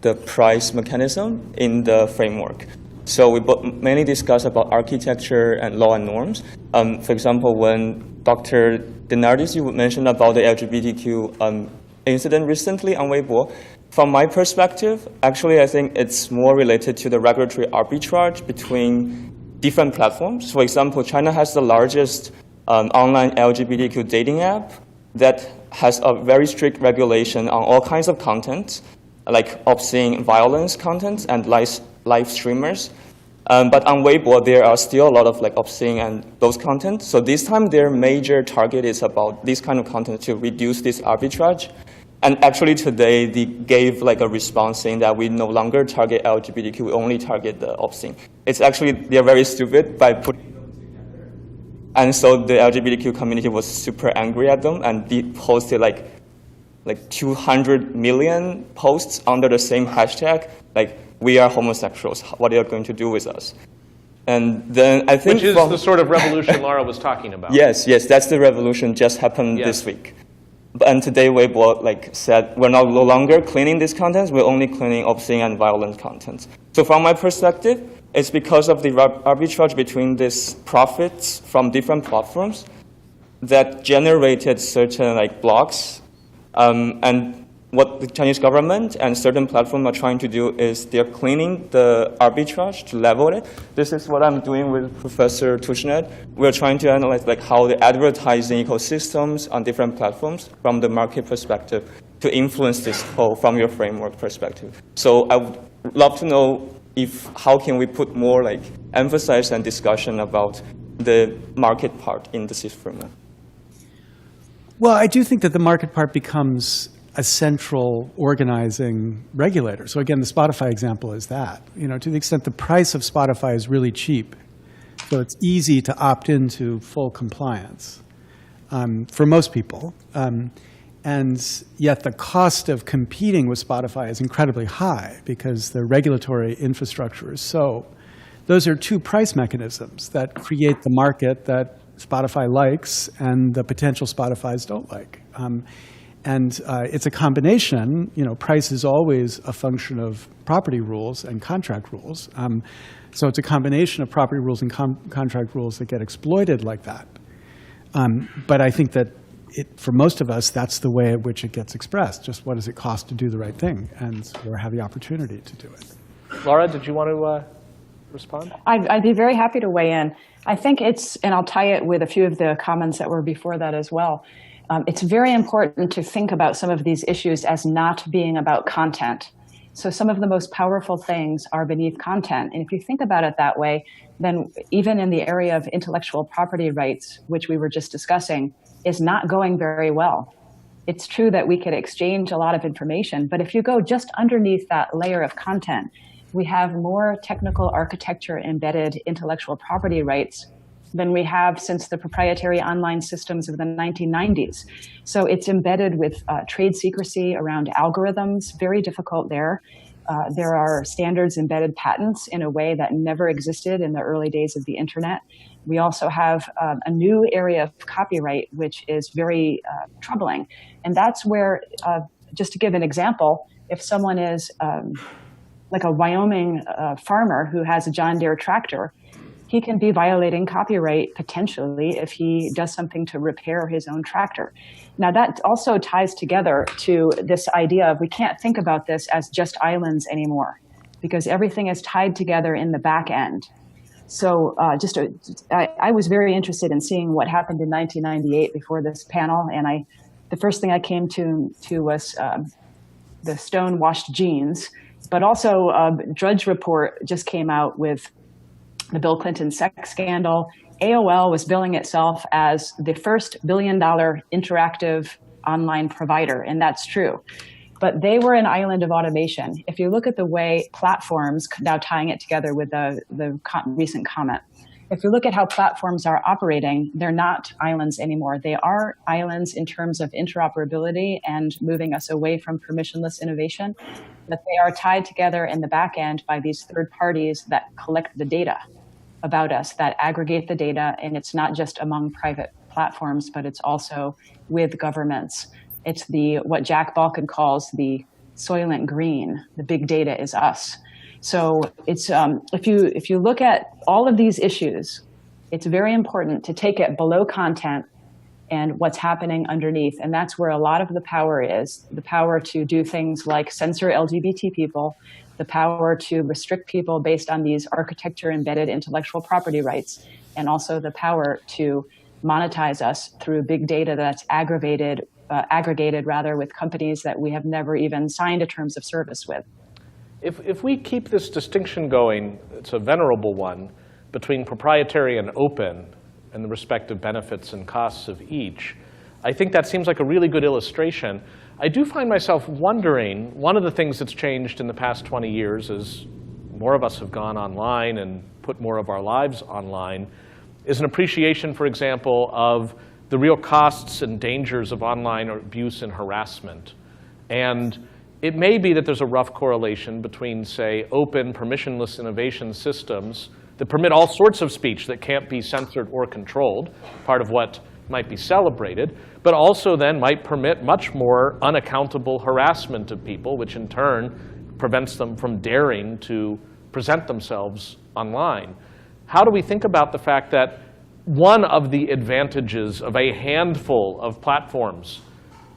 [SPEAKER 5] the price mechanism in the framework. So we mainly discuss about architecture and law and norms. For example, when Dr. DeNardis, you mentioned about the LGBTQ incident recently on Weibo. From my perspective, actually, I think it's more related to the regulatory arbitrage between different platforms. For example, China has the largest online LGBTQ dating app that has a very strict regulation on all kinds of content, like obscene violence content and live streamers. But on Weibo, there are still a lot of obscene and those content. So this time, their major target is about this kind of content to reduce this arbitrage. And actually today, they gave a response saying that we no longer target LGBTQ, we only target the obscene. It's actually, they're very stupid by putting them together. And so the LGBTQ community was super angry at them, and they posted like 200 million posts under the same hashtag, we are homosexuals, what are you going to do with us? And then I think
[SPEAKER 1] Which is the sort of revolution Laura was talking about.
[SPEAKER 5] Yes, that's the revolution just happened this week. And today Weibo said, we're no longer cleaning these contents, we're only cleaning obscene and violent contents. So from my perspective, it's because of the arbitrage between these profits from different platforms that generated certain blocks. And what the Chinese government and certain platforms are trying to do is they're cleaning the arbitrage to level it. This is what I'm doing with Professor Tushnet. We're trying to analyze how the advertising ecosystems on different platforms from the market perspective to influence this whole from your framework perspective. So I would love to know how can we put more emphasis and discussion about the market part in the CIS framework.
[SPEAKER 4] Well, I do think that the market part becomes a central organizing regulator. So again, the Spotify example is that. To the extent the price of Spotify is really cheap, so it's easy to opt into full compliance for most people. And yet the cost of competing with Spotify is incredibly high because the regulatory infrastructure is so. Those are two price mechanisms that create the market that Spotify likes and the potential Spotifys don't like. And it's a combination. Price is always a function of property rules and contract rules. So it's a combination of property rules and contract rules that get exploited like that. But I think that for most of us, that's the way at which it gets expressed. Just what does it cost to do the right thing, or have the opportunity to do it.
[SPEAKER 1] Laura, did you want to respond?
[SPEAKER 2] I'd be very happy to weigh in. I think and I'll tie it with a few of the comments that were before that as well. It's very important to think about some of these issues as not being about content. So some of the most powerful things are beneath content. And if you think about it that way, then even in the area of intellectual property rights, which we were just discussing, is not going very well. It's true that we could exchange a lot of information, but if you go just underneath that layer of content, we have more technical architecture embedded intellectual property rights than we have since the proprietary online systems of the 1990s. So it's embedded with trade secrecy around algorithms, very difficult there. There are standards embedded patents in a way that never existed in the early days of the internet. We also have a new area of copyright, which is very troubling. And that's where, just to give an example, if someone is like a Wyoming farmer who has a John Deere tractor, he can be violating copyright potentially if he does something to repair his own tractor. Now that also ties together to this idea of we can't think about this as just islands anymore because everything is tied together in the back end. So I was very interested in seeing what happened in 1998 before this panel, and the first thing I came to was the stone-washed jeans, but also Drudge Report just came out with the Bill Clinton sex scandal. AOL was billing itself as the first $1 billion interactive online provider, and that's true. but they were an island of automation. If you look at the way platforms, now tying it together with the recent comment, if you look at how platforms are operating, they're not islands anymore. They are islands in terms of interoperability and moving us away from permissionless innovation, but they are tied together in the back end by these third parties that collect the data about us, that aggregate the data, and it's not just among private platforms, but it's also with governments. It's what Jack Balkin calls the soylent green. The big data is us. So it's if you look at all of these issues, it's very important to take it below content and what's happening underneath. And that's where a lot of the power is, the power to do things like censor LGBT people, the power to restrict people based on these architecture-embedded intellectual property rights, and also the power to monetize us through big data that's aggregated with companies that we have never even signed a terms of service with.
[SPEAKER 1] If we keep this distinction going, it's a venerable one, between proprietary and open and the respective benefits and costs of each, I think that seems like a really good illustration. I do find myself wondering, one of the things that's changed in the past 20 years is more of us have gone online and put more of our lives online, is an appreciation, for example, of the real costs and dangers of online abuse and harassment. And it may be that there's a rough correlation between, say, open, permissionless innovation systems that permit all sorts of speech that can't be censored or controlled, part of what might be celebrated, but also then might permit much more unaccountable harassment of people, which in turn prevents them from daring to present themselves online. How do we think about the fact that one of the advantages of a handful of platforms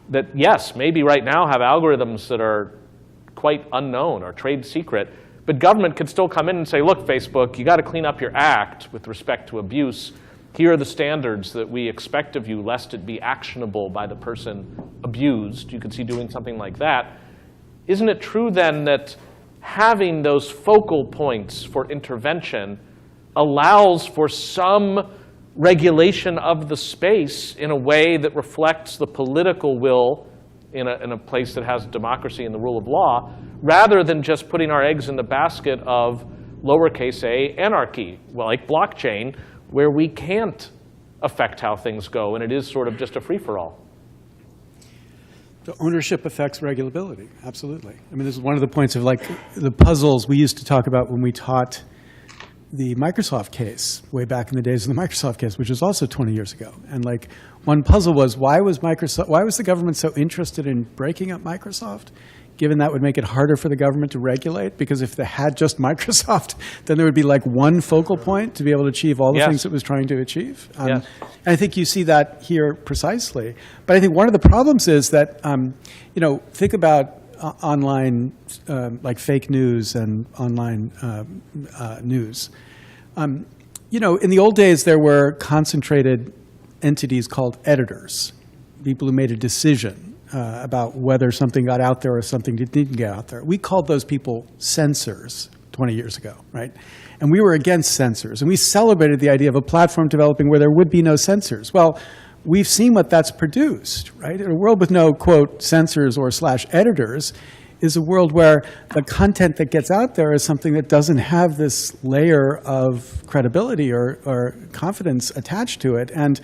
[SPEAKER 1] that, yes, maybe right now have algorithms that are quite unknown or trade secret, but government could still come in and say, look, Facebook, you got to clean up your act with respect to abuse. Here are the standards that we expect of you, lest it be actionable by the person abused. You could see doing something like that. Isn't it true then that having those focal points for intervention allows for some regulation of the space in a way that reflects the political will in a place that has democracy and the rule of law, rather than just putting our eggs in the basket of lowercase a anarchy, like blockchain, where we can't affect how things go, and it is sort of just a free-for-all?
[SPEAKER 4] The ownership affects regulability, absolutely. I mean, this is one of the points of like the puzzles we used to talk about when we taught the Microsoft case, way back in the days of the Microsoft case, which was also 20 years ago. And like one puzzle was, why was the government so interested in breaking up Microsoft, given that would make it harder for the government to regulate? Because if they had just Microsoft, then there would be like one focal point to be able to achieve all the things it was trying to achieve. And I think you see that here precisely. But I think one of the problems is that, think about online, like fake news and online news. In the old days, there were concentrated entities called editors, people who made a decision about whether something got out there or something didn't get out there. We called those people censors 20 years ago, right? And we were against censors. And we celebrated the idea of a platform developing where there would be no censors. Well, we've seen what that's produced, right? In a world with no, quote, censors or /editors is a world where the content that gets out there is something that doesn't have this layer of credibility or confidence attached to it. And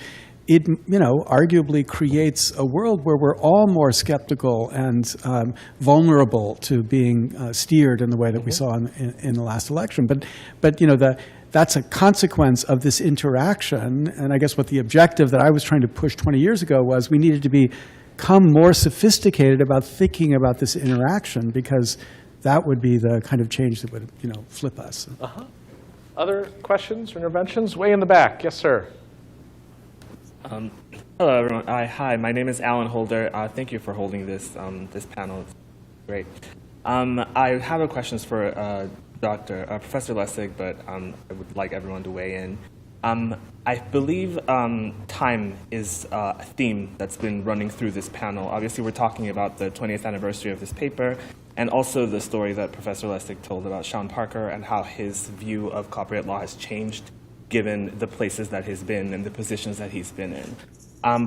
[SPEAKER 4] it, arguably creates a world where we're all more skeptical and vulnerable to being steered in the way that we saw in the last election. But that's a consequence of this interaction. And I guess what the objective that I was trying to push 20 years ago was we needed to become more sophisticated about thinking about this interaction, because that would be the kind of change that would, flip us.
[SPEAKER 1] Other questions or interventions? Way in the back. Yes, sir.
[SPEAKER 6] Hello, everyone. Hi, my name is Alan Holder. Thank you for holding this panel. It's great. I have a question for Professor Lessig, but I would like everyone to weigh in. I believe time is a theme that's been running through this panel. Obviously, we're talking about the 20th anniversary of this paper, and also the story that Professor Lessig told about Sean Parker and how his view of copyright law has changed given the places that he's been and the positions that he's been in.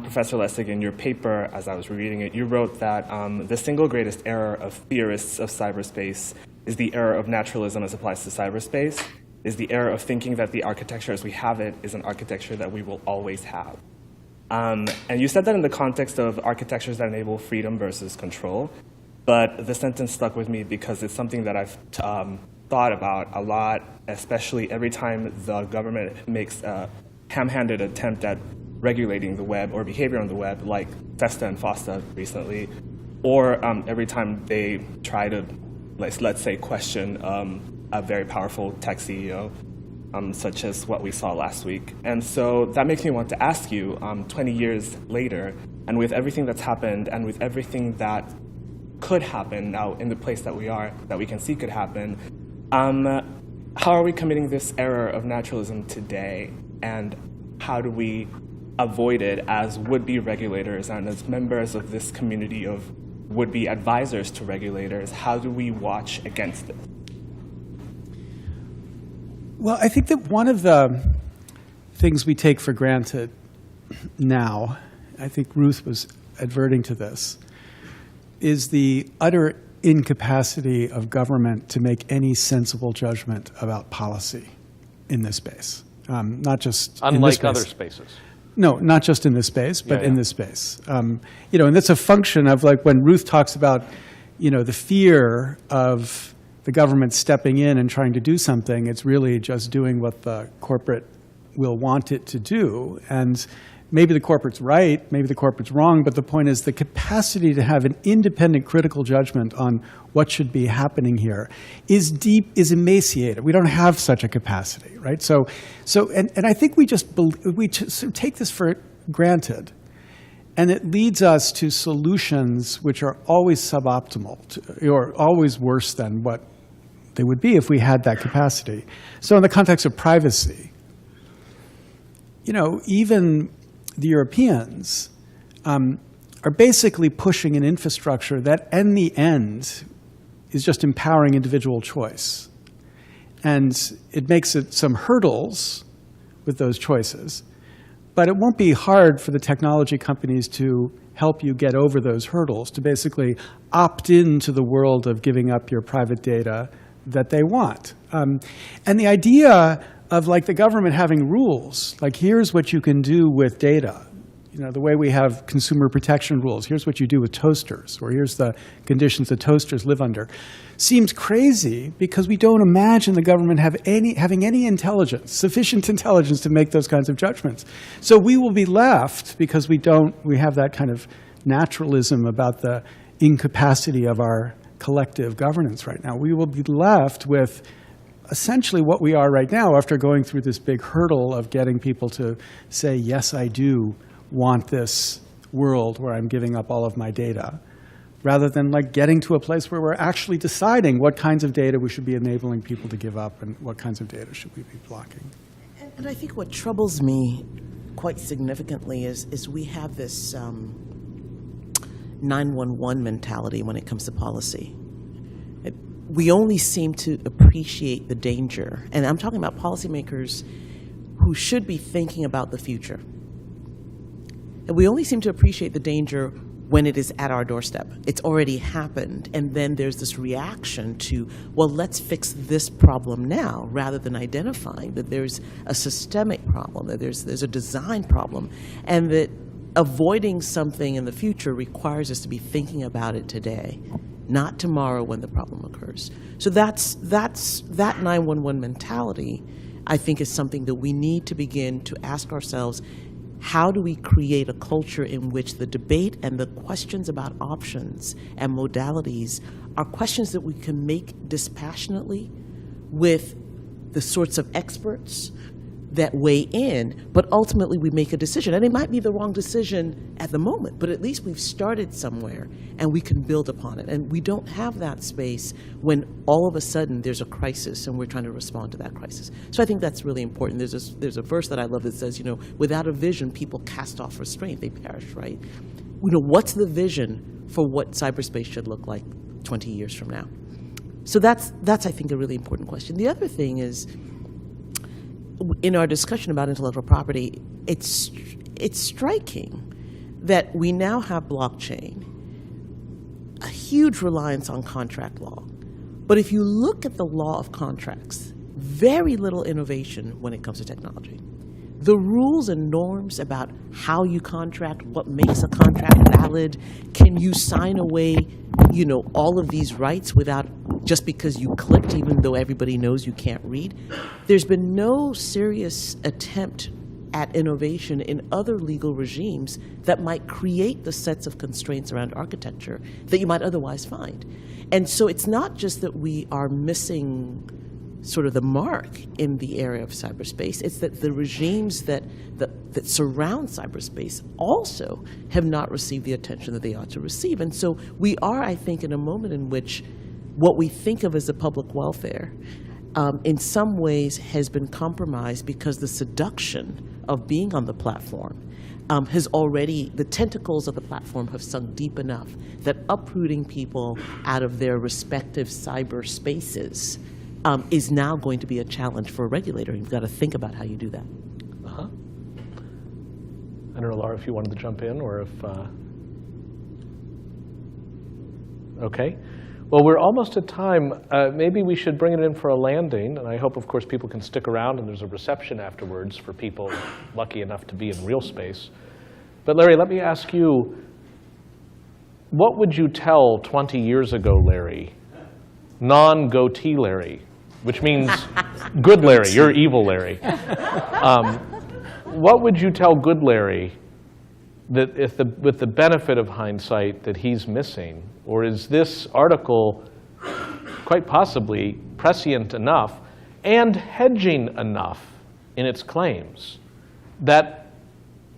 [SPEAKER 6] Professor Lessig, in your paper, as I was reading it, you wrote that the single greatest error of theorists of cyberspace is the error of naturalism as applies to cyberspace, is the error of thinking that the architecture as we have it is an architecture that we will always have. And you said that in the context of architectures that enable freedom versus control, but the sentence stuck with me because it's something that I've thought about a lot, especially every time the government makes a ham-handed attempt at regulating the web or behavior on the web, like FESTA and FOSTA recently, or every time they try to, let's say, question a very powerful tech CEO, such as what we saw last week. And so that makes me want to ask you, 20 years later, and with everything that's happened, and with everything that could happen now in the place that we are, that we can see could happen, how are we committing this error of naturalism today, and how do we avoid it as would-be regulators and as members of this community of would-be advisors to regulators? How do we watch against it?
[SPEAKER 4] Well, I think that one of the things we take for granted now, I think Ruth was adverting to this, is the utter incapacity of government to make any sensible judgment about policy in this space. Not just in this
[SPEAKER 1] Unlike other
[SPEAKER 4] space.
[SPEAKER 1] spaces.
[SPEAKER 4] No, not just in this space, but
[SPEAKER 1] Yeah,
[SPEAKER 4] in
[SPEAKER 1] yeah.
[SPEAKER 4] this space. And that's a function of, like, when Ruth talks about, the fear of the government stepping in and trying to do something, it's really just doing what the corporate will want it to do. And maybe the corporate's right, maybe the corporate's wrong, but the point is the capacity to have an independent critical judgment on what should be happening here is emaciated. We don't have such a capacity, right? So I think we just take this for granted, and it leads us to solutions which are always suboptimal, or always worse than what they would be if we had that capacity. So in the context of privacy, even the Europeans are basically pushing an infrastructure that, in the end, is just empowering individual choice. And it makes it some hurdles with those choices, but it won't be hard for the technology companies to help you get over those hurdles, to basically opt into the world of giving up your private data that they want. And the idea of, like, the government having rules, like, here's what you can do with data. The way we have consumer protection rules, here's what you do with toasters, or here's the conditions that toasters live under, seems crazy because we don't imagine the government having any intelligence, sufficient intelligence to make those kinds of judgments. So we will be left, because we have that kind of naturalism about the incapacity of our collective governance right now. We will be left with essentially what we are right now after going through this big hurdle of getting people to say, yes, I do want this world where I'm giving up all of my data, rather than, like, getting to a place where we're actually deciding what kinds of data we should be enabling people to give up and what kinds of data should we be blocking.
[SPEAKER 3] And I think what troubles me quite significantly is we have this 911 mentality when it comes to policy. We only seem to appreciate the danger, and I'm talking about policymakers who should be thinking about the future. And we only seem to appreciate the danger when it is at our doorstep. It's already happened, and then there's this reaction to, well, let's fix this problem now, rather than identifying that there's a systemic problem, that there's a design problem, and that avoiding something in the future requires us to be thinking about it today, not tomorrow when the problem occurs. So that 911 mentality, I think, is something that we need to begin to ask ourselves. How do we create a culture in which the debate and the questions about options and modalities are questions that we can make dispassionately with the sorts of experts that weigh in, but ultimately we make a decision. And it might be the wrong decision at the moment, but at least we've started somewhere and we can build upon it. And we don't have that space when all of a sudden there's a crisis and we're trying to respond to that crisis. So I think that's really important. There's a verse that I love that says, without a vision, people cast off restraint, they perish, right? What's the vision for what cyberspace should look like 20 years from now? So that's I think, a really important question. The other thing is, in our discussion about intellectual property, it's striking that we now have blockchain, a huge reliance on contract law. But if you look at the law of contracts, very little innovation when it comes to technology. The rules and norms about how you contract, what makes a contract valid, can you sign away, all of these rights without, just because you clicked, even though everybody knows you can't read. There's been no serious attempt at innovation in other legal regimes that might create the sets of constraints around architecture that you might otherwise find. And so it's not just that we are missing sort of the mark in the area of cyberspace, it's that the regimes that surround cyberspace also have not received the attention that they ought to receive. And so we are, I think, in a moment in which what we think of as a public welfare in some ways has been compromised because the seduction of being on the platform the tentacles of the platform have sunk deep enough that uprooting people out of their respective cyberspaces is now going to be a challenge for a regulator. You've got to think about how you do that.
[SPEAKER 1] I don't know, Laura, if you wanted to jump in or if... Okay. Well, we're almost at time. Maybe we should bring it in for a landing, and I hope, of course, people can stick around and there's a reception afterwards for people lucky enough to be in real space. But Larry, let me ask you, what would you tell 20 years ago, Larry, non-goatee Larry, which means good Larry, you're evil Larry. What would you tell good Larry that with the benefit of hindsight that he's missing? Or is this article quite possibly prescient enough and hedging enough in its claims that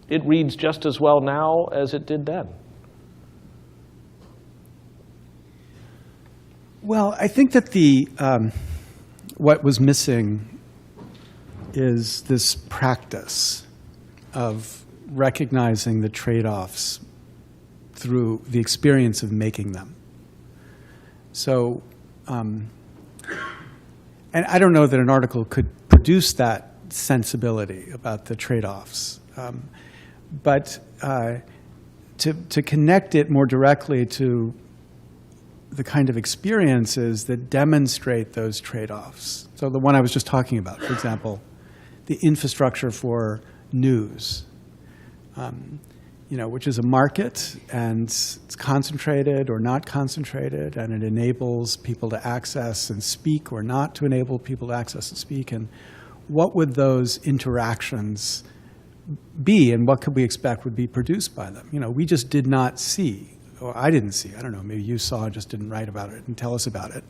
[SPEAKER 1] it reads just as well now as it did then?
[SPEAKER 4] Well, I think that what was missing is this practice of recognizing the trade-offs through the experience of making them. So, and I don't know that an article could produce that sensibility about the trade-offs, but to connect it more directly to the kind of experiences that demonstrate those trade-offs. So the one I was just talking about, for example, the infrastructure for news, which is a market, and it's concentrated or not concentrated, and it enables people to access and speak or not to enable people to access and speak. And what would those interactions be, and what could we expect would be produced by them? We just did not see, or I didn't see, I don't know, maybe you saw and just didn't write about it and tell us about it.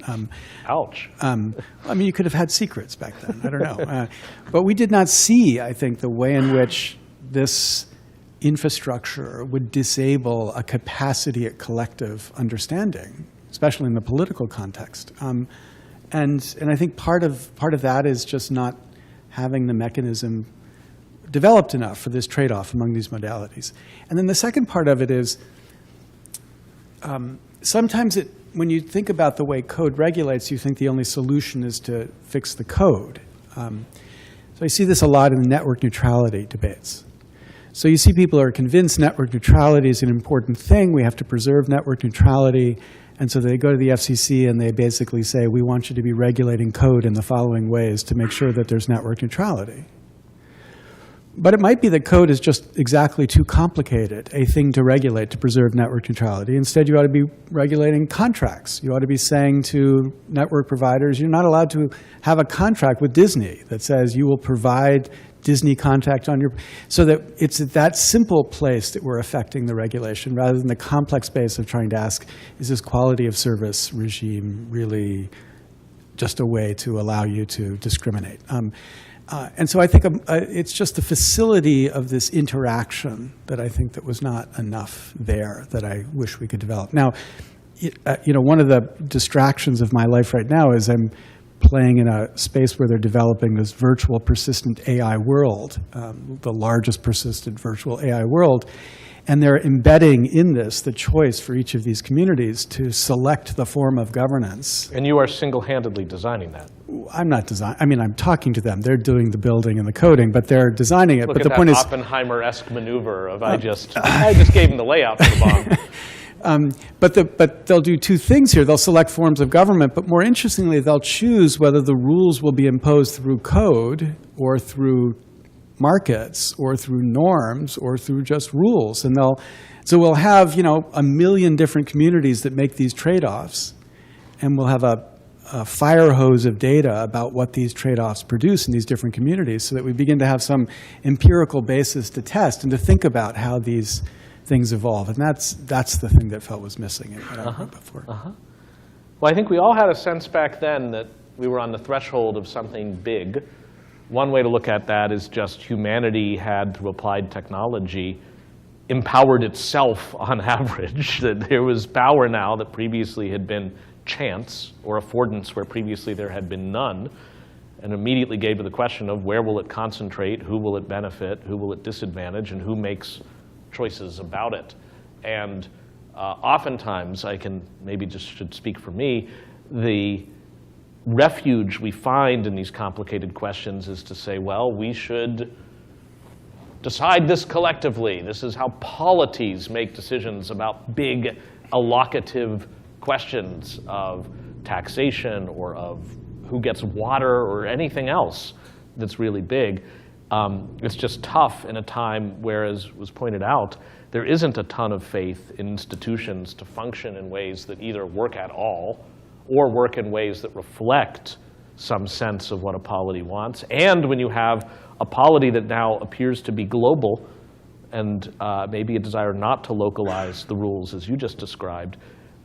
[SPEAKER 1] Ouch.
[SPEAKER 4] You could have had secrets back then, I don't know. But we did not see, I think, the way in which this infrastructure would disable a capacity at collective understanding, especially in the political context. And I think part of that is just not having the mechanism developed enough for this trade-off among these modalities. And then the second part of it is sometimes when you think about the way code regulates, you think the only solution is to fix the code. So I see this a lot in the network neutrality debates. So you see people are convinced network neutrality is an important thing. We have to preserve network neutrality. And so they go to the FCC and they basically say, we want you to be regulating code in the following ways to make sure that there's network neutrality. But it might be that code is just exactly too complicated, a thing to regulate to preserve network neutrality. Instead, you ought to be regulating contracts. You ought to be saying to network providers, you're not allowed to have a contract with Disney that says you will provide Disney contact on your, so that it's at that simple place that we're affecting the regulation rather than the complex space of trying to ask, is this quality of service regime really just a way to allow you to discriminate? And so I think it's just the facility of this interaction that I think that was not enough there that I wish we could develop. Now, one of the distractions of my life right now is I'm playing in a space where they're developing this virtual persistent AI world, the largest persistent virtual AI world. And they're embedding in this the choice for each of these communities to select the form of governance.
[SPEAKER 1] And you are single-handedly designing that.
[SPEAKER 4] I'm not I'm talking to them. They're doing the building and the coding, but they're designing it.
[SPEAKER 1] Look
[SPEAKER 4] But
[SPEAKER 1] at
[SPEAKER 4] the point
[SPEAKER 1] that
[SPEAKER 4] is,
[SPEAKER 1] Oppenheimer-esque maneuver of I just gave him the layout for the bomb.
[SPEAKER 4] but they'll do two things here. They'll select forms of government, but more interestingly, they'll choose whether the rules will be imposed through code or through markets or through norms or through just rules. And so we'll have, a million different communities that make these trade-offs, and we'll have a fire hose of data about what these trade-offs produce in these different communities, so that we begin to have some empirical basis to test and to think about how these things evolve. And that's the thing that felt was missing in what I heard before.
[SPEAKER 1] Well, I think we all had a sense back then that we were on the threshold of something big. One way to look at that is just humanity had, through applied technology, empowered itself on average, that there was power now that previously had been chance or affordance where previously there had been none, and immediately gave to the question of where will it concentrate, who will it benefit, who will it disadvantage, and who makes choices about it. And oftentimes, I can maybe just should speak for me, the refuge we find in these complicated questions is to say, well, we should decide this collectively. This is how polities make decisions about big allocative questions of taxation or of who gets water or anything else that's really big. It's just tough in a time where, as was pointed out, there isn't a ton of faith in institutions to function in ways that either work at all or work in ways that reflect some sense of what a polity wants. And when you have a polity that now appears to be global and maybe a desire not to localize the rules as you just described,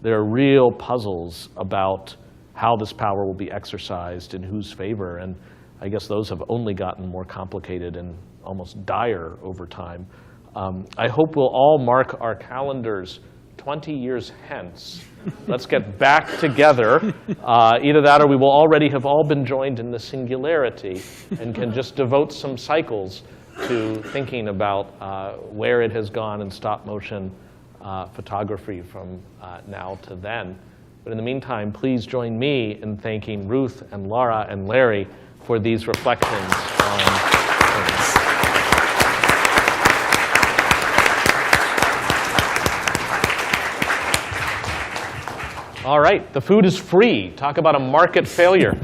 [SPEAKER 1] there are real puzzles about how this power will be exercised in whose favor. And I guess those have only gotten more complicated and almost dire over time. I hope we'll all mark our calendars 20 years hence. Let's get back together. Either that or we will already have all been joined in the singularity and can just devote some cycles to thinking about where it has gone in stop motion photography from now to then. But in the meantime, please join me in thanking Ruth and Laura and Larry for these reflections on things. All right, the food is free. Talk about a market failure.